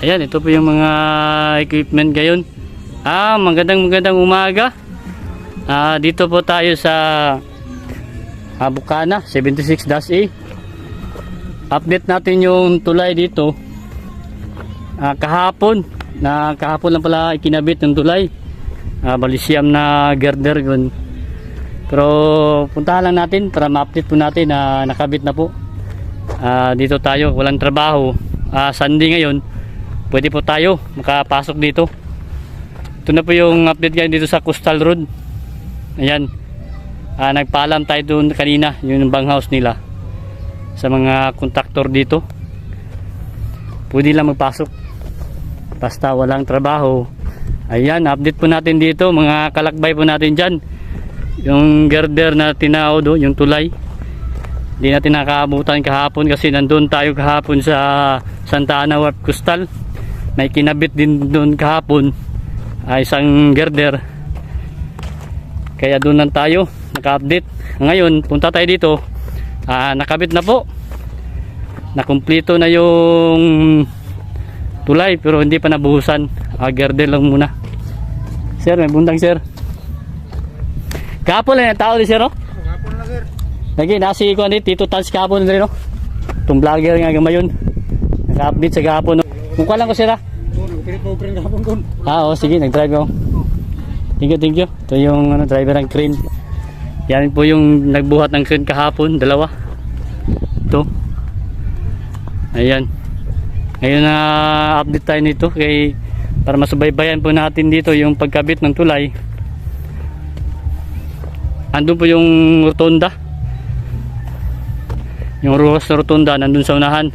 Ayan, ito po yung mga equipment ngayon. Magandang umaga. Dito po tayo sa Bukana 76-A. Update natin yung tulay dito. Kahapon lang pala ikinabit ng tulay. Balisiam na girder yun. Pero puntahan lang natin para ma-update po natin na nakabit na po. Dito tayo, walang trabaho. Sunday ngayon, pwede po tayo makapasok dito. Ito na po yung update ngayon dito sa Coastal Road. Ayan, nagpaalam tayo doon kanina, yung bang house nila, sa mga kontraktor dito. Pwede lang magpasok basta walang trabaho. Ayan, update po natin dito, mga kalakbay po natin dyan. Yung girder na tinao do, yung tulay, hindi natin nakaabutan kahapon kasi nandun tayo kahapon sa Santa Ana Wharf Coastal. May kinabit din doon kahapon, isang girder, kaya doon lang tayo naka-update. Ngayon punta tayo dito, nakabit na po, nakumpleto na yung tulay pero hindi pa nabuhusan. Girder lang muna. Sir, may buntang sir. Kahapon lang yung tao di sir, no? Kahapon lang sir. Lagi, nasi ko ni Tito Tans kahapon rin, no? Itong vlogger nga gamayon, naka-update sa kahapon, no? Mukha lang ko sir, ha? Oo, sige, nag-drive ako. Thank you. Ito yung driver ng crane. Yan po yung nagbuhat ng crane kahapon, dalawa. Ito. Ayan. Ngayon na update tayo nito para masubaybayan po natin dito yung pagkabit ng tulay. Andun po yung rotunda. Yung rotunda nandun sa unahan.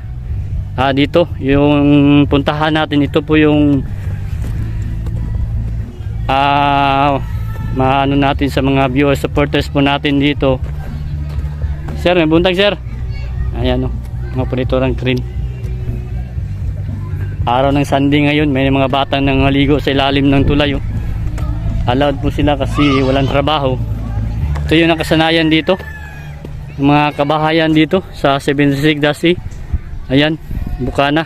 Dito yung puntahan natin, ito po yung maano natin sa mga viewers, supporters po natin dito. Sir, may buntag sir. Ayan o, mga puniturang crane. Araw ng Sunday ngayon, may mga batang nangaligo sa ilalim ng tulay. Allowed po sila kasi walang trabaho. Ito yung nakasanayan dito, mga kabahayan dito sa 76-A. Ayan, Bukana.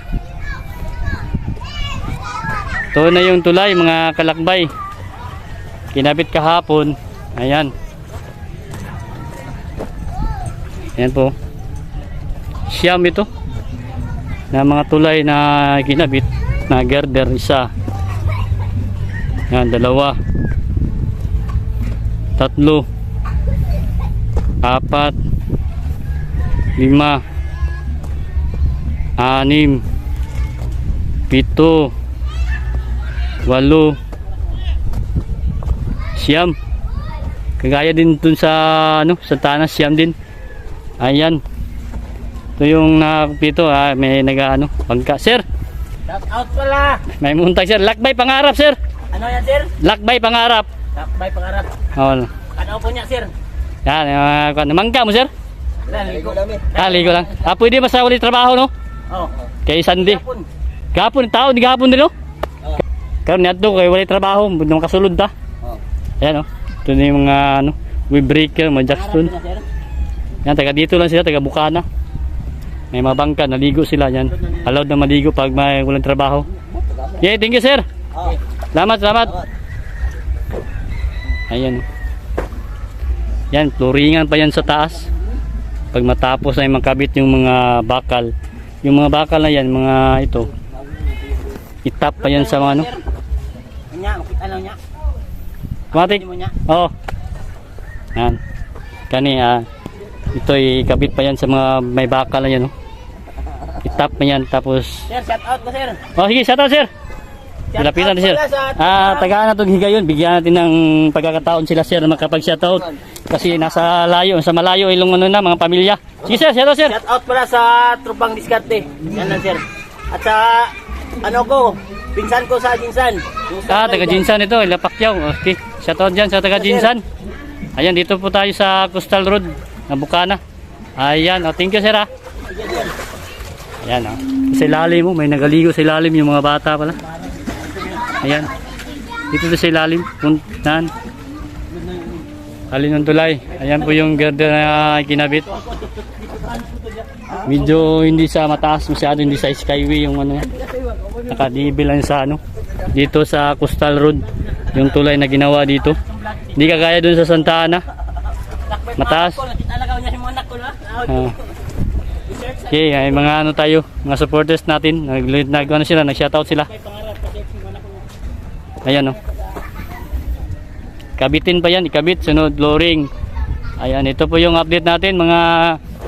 Ito na yung tulay mga kalakbay, kinabit kahapon. Ayan. Ayan po, siyam ito na mga tulay na kinabit na girder. Isa, yan, dalawa, tatlo, apat, lima, anim, pito, walo, siyam. Kagaya din dun sa Santa Ana, siyam din. Ayan, ito yung nakapito. May pangka sir. Shout out pala. May muntag sir, lakbay pangarap sir. Ano yan sir? Lakbay pangarap. Lakbay pangarap. Oh. Ano po niya sir? Yan, mangka mo sir. Ligo. Ligo lang. Pwede masawali trabaho, no? Kay Sunday. Kahapon tao, di kahapon din, no? Karon niadto kay wala trabaho, budong kasulod ta. Ayan, no. Ito na yung mga wave breaker, mga jackstone. Yan, taga dito lang sila, taga Bukana. May mga bangka, naligo sila yan. Allowed na maligo pag may walang trabaho. Yeah, thank you sir. Salamat. Ayan. Yan, floringan pa yan sa taas. Pag matapos ay makabit yung mga bakal. Yung mga bakal na yan, mga ito, itap pa yan sa mga Ano niya? Matik? Oo. Yan. Kani, ito ikabit pa yan sa mga may bakal na yan, no? Itap pa yan, tapos Sir, shout out ko sir. sige, shout out sir. Lapitan din sir. Tagaan na itong higayon. Bigyan natin ng pagkakataon sila sir na makapag-shout out. Kasi nasa malayo ilong mga pamilya. Sige sir, shout out sir. Shout out pala sa Tropang Diskarte. Yan lang sir. At sa pinsan ko sa Jinsan. Taga Jinsan ito, Ilapakyaw. Okay, shout out dyan sa taga Jinsan. Ayan, dito po tayo sa Coastal Road na Bukana. Ayan, thank you sir ha. Ayan, sa ilalim mo, may nagaligo sa ilalim yung mga bata pala. Ayan, dito sa ilalim, puntahan. Alin ng tulay. Ayan po yung girder na kinabit. Medyo hindi sa mataas masyado, hindi sa skyway yung Nakadibil lang sa ano, dito sa Coastal Road, yung tulay na ginawa dito. Hindi kagaya dun sa Santa Ana. Mataas. Ah. Okay, ay mga ano tayo, mga supporters natin, ano sila, nag-shoutout sila. Ayan, oh. Kabitin pa yan, ikabit, sunod flooring. Ayan, ito po yung update natin, mga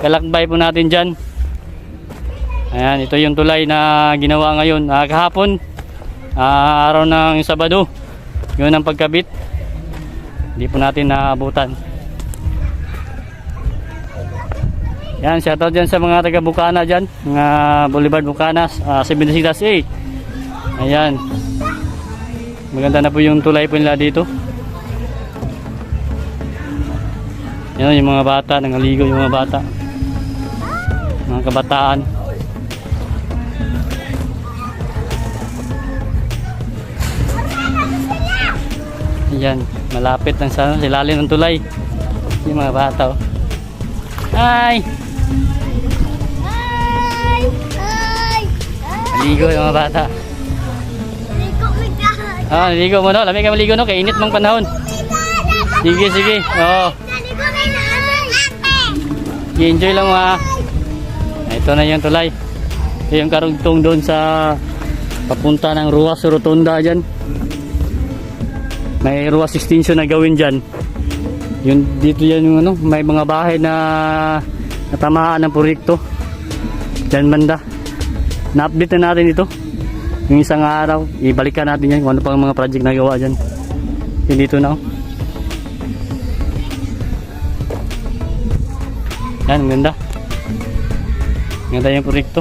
kalakbay po natin dyan. Ayan, ito yung tulay na ginawa ngayon. Kahapon, araw ng Sabado, yun ang pagkabit. Hindi po natin naabutan. Yan, shoutout dyan sa mga taga Bukana dyan, mga Boulevard Bucanas, 76A. Ayan, maganda na po yung tulay po nila dito. Yan yung mga bata, nangaligo yung mga bata, mga kabataan. Yan, malapit lang sa ilalim ng tulay yung mga bata, oh. Hi! Hi! Hi! Naligo yung mga bata. Ligo mi guys. Naligo mo, no? Lamig ka maligo, no? Kaya init mong panahon. Sige, sige. Oo. Naligo mi guys. I-enjoy lang mo, ha. Ito na yung tulay. Ito yung karugtong doon sa papunta ng Ruas Rotunda dyan. May Ruas extension na gawin dyan. Yun, dito yan yung ano, may mga bahay na natamaan ng proyekto. Dyan banda. Na-update na natin ito. Yung isang araw, ibalikan natin yan kung ano pang mga project na gawa dyan. Yun dito na, oh. Yan, ganda. Ganda yung proyekto.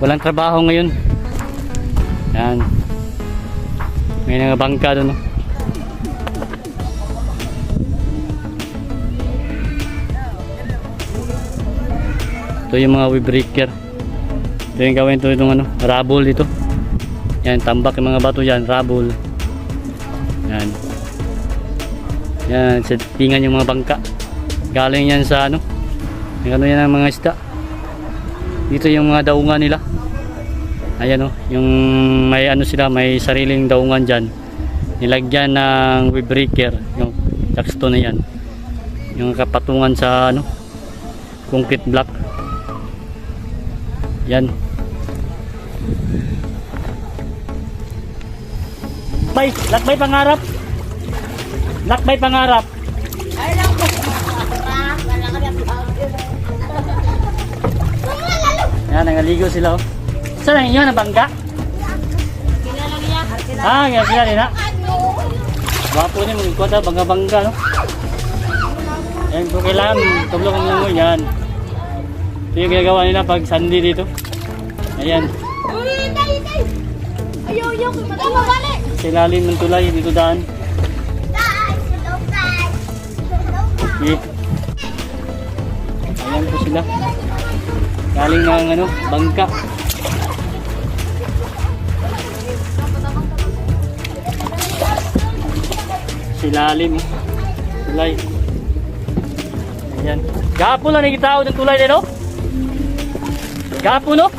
Walang trabaho ngayon. Yan. May mga bangka doon, no? Ito yung mga wave breaker. Ito yung gawin ito itong ano, rubble dito. Yan, tambak yung mga bato dyan, rubble. Yan. Yan, settingan yung mga bangka. Galing yan sa ano, ano yan ang mga isda. Dito yung mga daungan nila. Ayan, oh, yung may ano sila, may sariling daungan dyan. Nilagyan ng wave breaker, yung jackstone na yan. Yung kapatungan sa ano, concrete block. Yan. Lakbay pangarap. Lakbay pangarap. Ay lang ko. Yan, nangaligo sila, oh. Saan ang inyo, nabangga? Kilala niya. Yan sila din, ha? Wapo niya, magkota, bangga-bangga, no? Yan, kung kailangan, tulungan lang mo, yan. Ito yung ginagawa nila pag Sunday dito. Ayan. Uy, tay. Ayaw, kumabalik. Sa ilalim ng tulay, dito daan. Okay. Ayan po sila. Galing ng ano, bangka. Silalim, tulay. Ayan. Gapo lang nagitao ng tulay din, no? Gapo, no?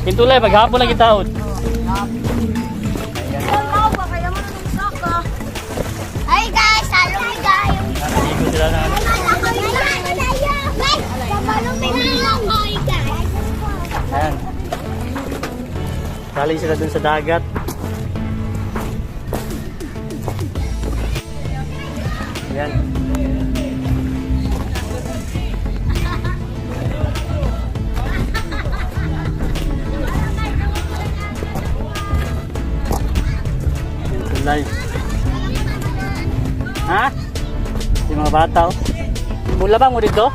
Yung tulay, maghapo lang gitao. Hi guys, halo mi guys. Naligo sila na ano. Ayan. Galing sila dun sa dagat. Ayan. Live. Ha? Yung mga bata, oh. Mula ba mo dito?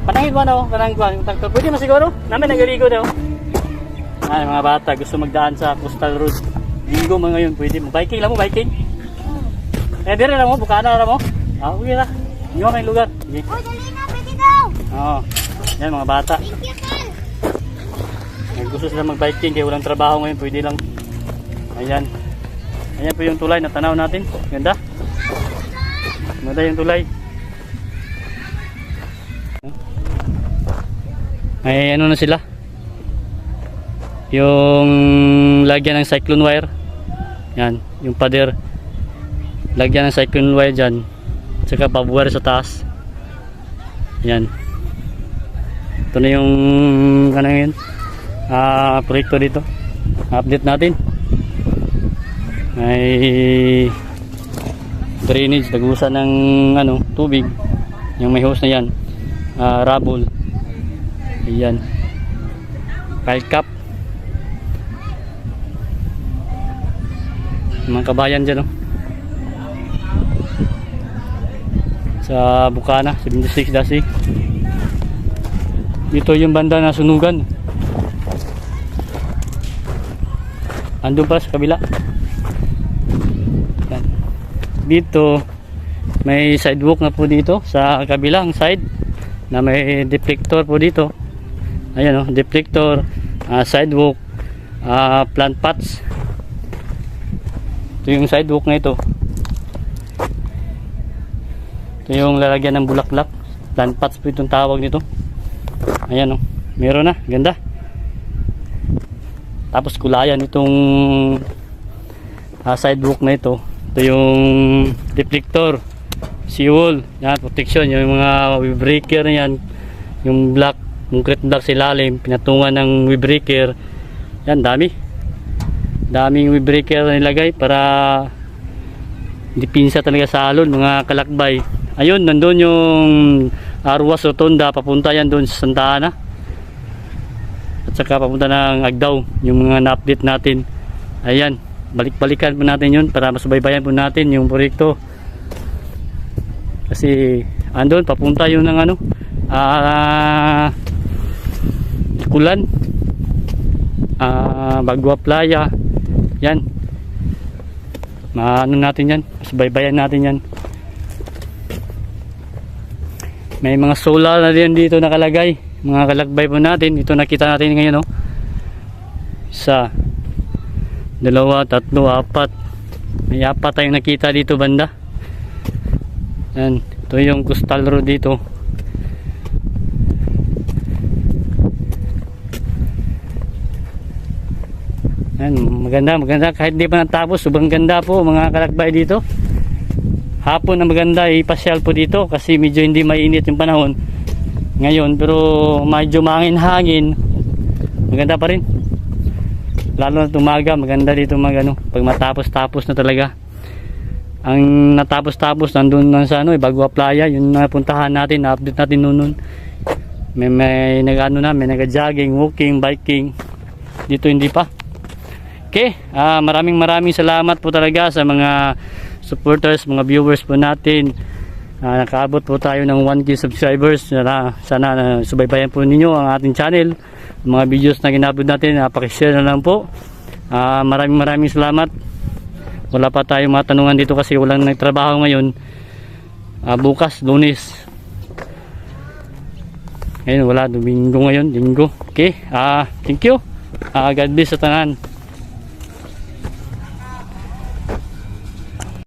Panangin mo, no? Panangin ko. Pwede mo siguro? Namin nagaligo daw. Yung mga bata gusto magdaan sa Coastal Road. Linggo mo ngayon, pwede mo. Biking lang mo, biking. Dire na mo, Bukana na mo. Okay na. Hindi mo kayong lugar. Sige. Uy, dali na, pwede daw. Oo. Yan, mga bata. Gusto sila mag-biking kaya walang trabaho ngayon, pwede lang. Ayan. Ayan po yung tulay na tanaw natin. Ganda. Maganda yung tulay. May ano na sila. Yung lagyan ng cyclone wire. Yan, yung pader. Lagyan ng cyclone wire dyan. Tsaka pabuware sa taas. Yan. Ito na yung ano yun. Proyekto dito. Update natin. May drainage, tagusan ng ano, tubig. Yung may hose na yan. Rubble. Ayan. Pile cap. Mga kabayan dyan, oh. Sa Bukana, 76 Dasi. Dito yung banda na sunugan. Andun pa sa kabila. Yan. Dito may sidewalk na po dito sa kabilang side na may deflector po dito. Ayan, oh, deflector, sidewalk, plant pots. Ito yung sidewalk na ito. Ito yung lalagyan ng bulaklak. Plant pots po itong tawag nito. Ayan, oh, meron na, ganda. Tapos kulayan itong sidewalk na ito. Ito yung deflector, seawall, yan, protection, yung mga wave breaker na yan, yung black, concrete block sa ilalim, pinatungan ng wave breaker. Yan, daming wave breaker na nilagay para hindi pinsa talaga sa alon, mga kalakbay. Ayun, nandun yung Arwas Rotonda, papunta yan doon sa Santa Ana. At saka papunta ng Agdao, yung mga na-update natin. Ayan, balik-balikan po natin yun para masubaybayan po natin yung proyekto. Kasi andun, papunta yun ng ano, Kulan, Bagua Playa. Yan, maano natin yan, masubaybayan natin yan. May mga solar na din dito nakalagay, mga kalakbay po natin. Ito nakita natin ngayon, oh. 1, 2, 3, 4. May 4 tayong nakita dito banda. Yan, ito yung coastal road dito. Yan, maganda kahit di pa natapos, sobrang ganda po mga kalakbay dito. Hapon na maganda ipasyal po dito kasi medyo hindi mainit yung panahon ngayon, pero medyo mangin-hangin, maganda pa rin. Lalo na tumaga, maganda dito magano pag matapos-tapos na talaga. Ang natapos-tapos nandun na sa ano, Bagua Playa, yun napuntahan natin, na-update natin noon. May nag-ano na, may nag-jogging, walking, biking. Dito hindi pa. Okay, maraming salamat po talaga sa mga supporters, mga viewers po natin. Nakaabot po tayo ng 1K subscribers. Sana subaybayan po ninyo ang ating channel, mga videos na ginabod natin. Pakishare na lang po. Maraming salamat. Wala pa tayong mga tanungan dito kasi walang nagtrabaho ngayon. Bukas, Lunes. Ngayon wala, Domingo ngayon, Linggo. Okay, thank you. God bless sa tanan.